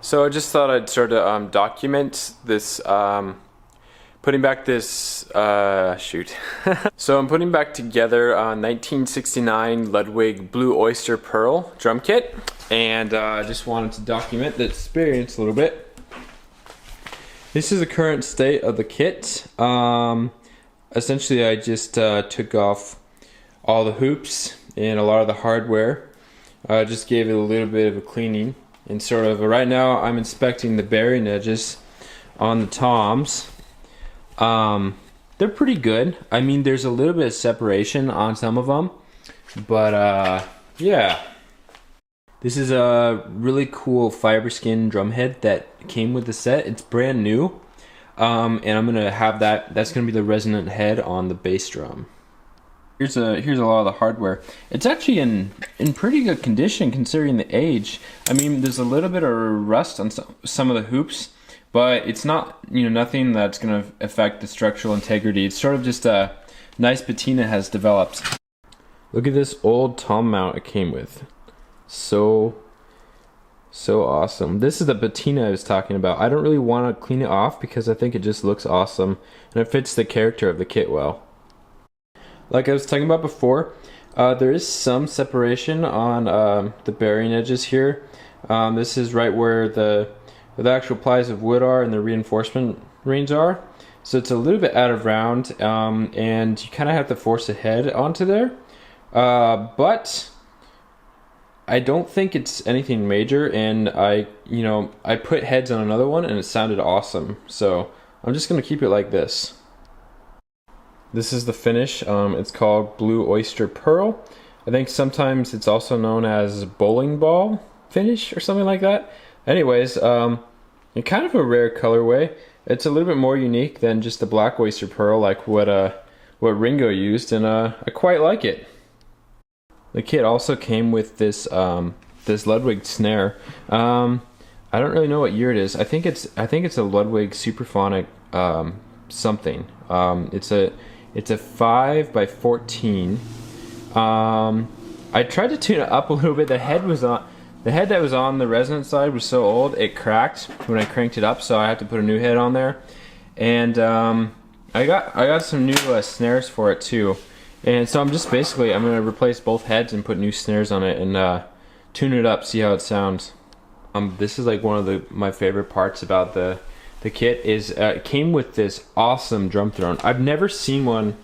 So I just thought I'd sort of document this, putting back this, shoot. So I'm putting back together a 1969 Ludwig Blue Oyster Pearl drum kit, and I just wanted to document the experience a little bit. This is the current state of the kit. Essentially I just took off all the hoops and a lot of the hardware. Just gave it a little bit of a cleaning. And sort of right now I'm inspecting the bearing edges on the toms. They're pretty good. I mean, there's a little bit of separation on some of them, but yeah. This is a really cool fiber skin drum head that came with the set. It's brand new, and I'm gonna have that's gonna be the resonant head on the bass drum. Here's a lot of the hardware. It's actually in pretty good condition considering the age. I mean, there's a little bit of rust on some of the hoops, but it's not, nothing that's going to affect the structural integrity. It's sort of just a nice patina has developed. Look at this old tom mount it came with. So awesome. This is the patina I was talking about. I don't really want to clean it off because I think it just looks awesome and it fits the character of the kit well. Like I was talking about before, there is some separation on the bearing edges here. This is right where the actual plies of wood are and the reinforcement rings are. So it's a little bit out of round, and you kind of have to force a head onto there. But I don't think it's anything major, and I put heads on another one and it sounded awesome. So I'm just gonna keep it like this. This is the finish. It's called Blue Oyster Pearl. I think sometimes it's also known as bowling ball finish or something like that. Anyways, in kind of a rare colorway. It's a little bit more unique than just the black oyster pearl like what Ringo used, and I quite like it. The kit also came with this this Ludwig Snare. I don't really know what year it is. I think it's a Ludwig Superphonic something. It's a 5x14. I tried to tune it up a little bit. The head that was on the resonant side was so old it cracked when I cranked it up, so I had to put a new head on there. And I got some new snares for it too. And so I'm gonna replace both heads and put new snares on it and tune it up, see how it sounds. This is like one of my favorite parts about the kit is it came with this awesome drum throne. I've never seen one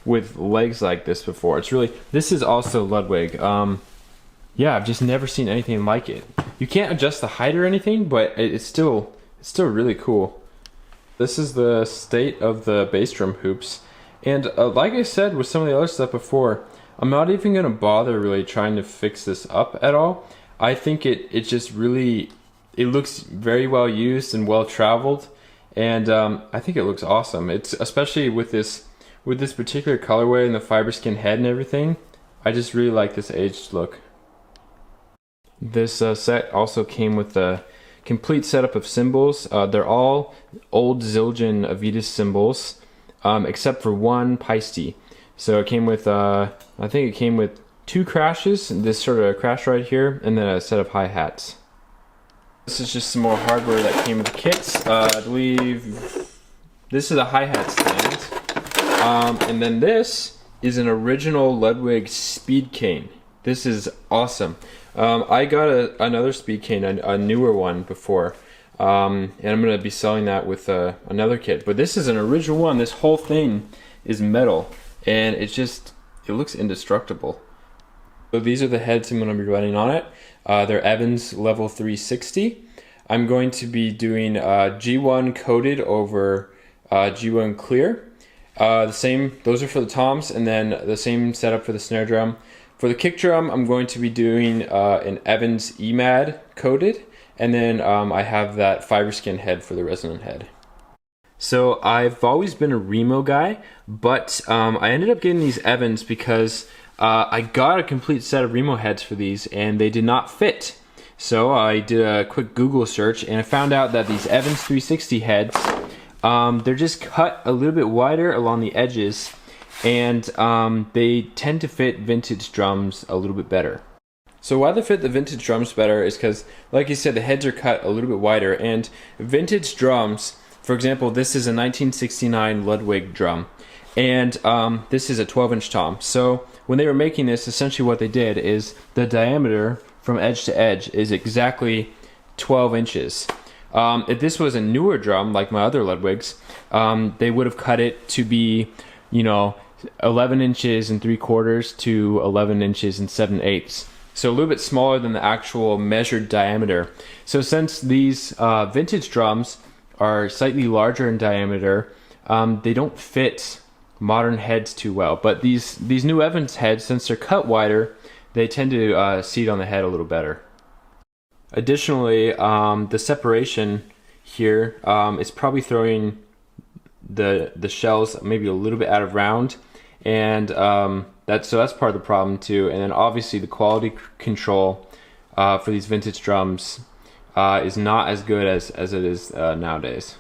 with legs like this before. This is also Ludwig. Yeah, I've just never seen anything like it. You can't adjust the height or anything, but it's still really cool. This is the state of the bass drum hoops, and like I said with some of the other stuff before, I'm not even gonna bother really trying to fix this up at all. I think it just really, it looks very well used and well traveled, and I think it looks awesome. It's especially with this particular colorway and the fiber skin head and everything. I just really like this aged look. This set also came with a complete setup of cymbals. They're all old Zildjian Avitas cymbals, except for one Paiste. So it came with, I think it came with 2 crashes, this sort of crash right here, and then a set of hi-hats. This is just some more hardware that came with the kits. I believe this is a hi-hat stand. And then this is an original Ludwig speed cane. This is awesome. I got another speed cane, a newer one before, and I'm going to be selling that with another kit. But this is an original one. This whole thing is metal, and it looks indestructible. So these are the heads I'm going to be running on it. They're Evans level 360. I'm going to be doing G1 coated over G1 clear. Those are for the toms, and then the same setup for the snare drum. For the kick drum, I'm going to be doing an Evans EMAD coated, and then I have that fiber skin head for the resonant head. So I've always been a Remo guy, but I ended up getting these Evans because I got a complete set of Remo heads for these and they did not fit. So I did a quick Google search and I found out that these Evans 360 heads, they're just cut a little bit wider along the edges, and they tend to fit vintage drums a little bit better. So why they fit the vintage drums better is because, like you said, the heads are cut a little bit wider, and vintage drums, for example, this is a 1969 Ludwig drum, and this is a 12-inch tom. So when they were making this, essentially what they did is the diameter from edge to edge is exactly 12 inches. If this was a newer drum, like my other Ludwigs, they would have cut it to be, 11 inches and 3/4 to 11 inches and 7/8. So a little bit smaller than the actual measured diameter. So since these vintage drums are slightly larger in diameter, they don't fit modern heads too well. But these new Evans heads, since they're cut wider, they tend to seat on the head a little better. Additionally, the separation here is probably throwing the shells maybe a little bit out of round, and that's part of the problem too. And then obviously the quality control for these vintage drums is not as good as it is nowadays.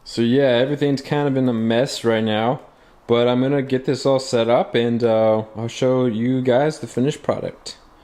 So yeah, everything's kind of in a mess right now, but I'm gonna get this all set up, and I'll show you guys the finished product.